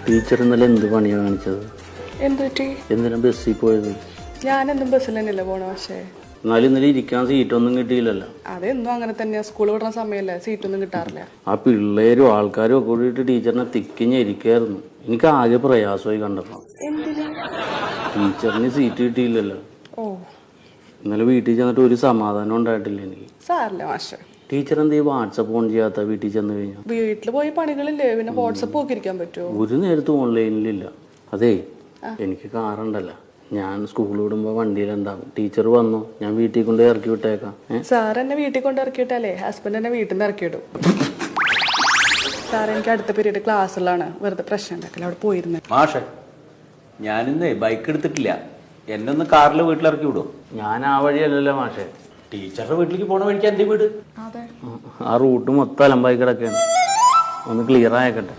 Teacher ഇന്നലെ എന്ത് പണിയാണ് കാണിച്ചത്? എന്തിനാ ബസ്സിൽ പോയത്? ഞാനെന്തും ബസ്സിൽ തന്നെയല്ലേ പോണ. പക്ഷേ എന്നാലും ഇന്നലെ ഇരിക്കാൻ സീറ്റൊന്നും കിട്ടിയില്ലല്ലോ. അതെന്നും അങ്ങനെ തന്നെയാ, സ്കൂൾ വിടുന്ന സമയമല്ലേ, സീറ്റൊന്നും കിട്ടാറില്ല. ആ പിള്ളേരും ആൾക്കാരും ഒക്കെ കൂടിയിട്ട് ടീച്ചറിനെ തിക്കിഞ്ഞിരിക്കായിരുന്നു. എനിക്ക് ആകെ പ്രയാസമായി കണ്ടപ്പോ. ടീച്ചറിന് സീറ്റ് കിട്ടിയില്ലല്ലോ. ഇന്നലെ വീട്ടിൽ ചെന്നിട്ട് ഒരു സമാധാനം ഉണ്ടായിട്ടില്ല എനിക്ക്. സാറില്ല മാഷെ. ടീച്ചർ എന്ത് വാട്സപ്പ് ഓൺ ചെയ്യാത്ത? വീട്ടിൽ ചെന്ന് കഴിഞ്ഞാൽ വീട്ടിൽ പോയി പണികളില്ലേ, പിന്നെ വാട്സപ്പ് ഒക്കെ ഇരിക്കാൻ പറ്റുമോ? ഒരു നേരത്ത് ഓൺലൈനിലില്ല. അതേ, എനിക്ക് കാറുണ്ടല്ലോ, ഞാൻ സ്കൂൾ വിടുമ്പോ വണ്ടിയിലുണ്ടാകും. ടീച്ചർ വന്നു, ഞാൻ വീട്ടിൽ കൊണ്ട് ഇറക്കി വിട്ടേക്കാം. സാർ എന്നെ വീട്ടിൽ കൊണ്ട് ഇറക്കിയിട്ടല്ലേ ഹസ്ബൻഡ് എന്നെ വീട്ടിൽ നിന്ന് ഇറക്കിയിടും. സാർ എനിക്ക് അടുത്ത പീരീഡ് ക്ലാസ്സിലാണ്, വെറുതെ പ്രശ്നം ഉണ്ടാക്കില്ല, അവിടെ പോയിരുന്നു. മാഷെ, ഞാനിന്ന് ബൈക്ക് എടുത്തിട്ടില്ല, എന്നെ ഒന്ന് കാറിൽ വീട്ടിലിറക്കി വിടും. ഞാൻ ആ വഴിയല്ലല്ലോ മാഷെ. ടീച്ചറുടെ വീട്ടിലേക്ക് പോണ വഴിക്ക് എന്റെ വീട്. അതെ, ആ റൂട്ട് മൊത്തം അലമ്പായി കിടക്കുകയാണ്. ഒന്ന് ക്ലിയർ ആയിക്കട്ടെ.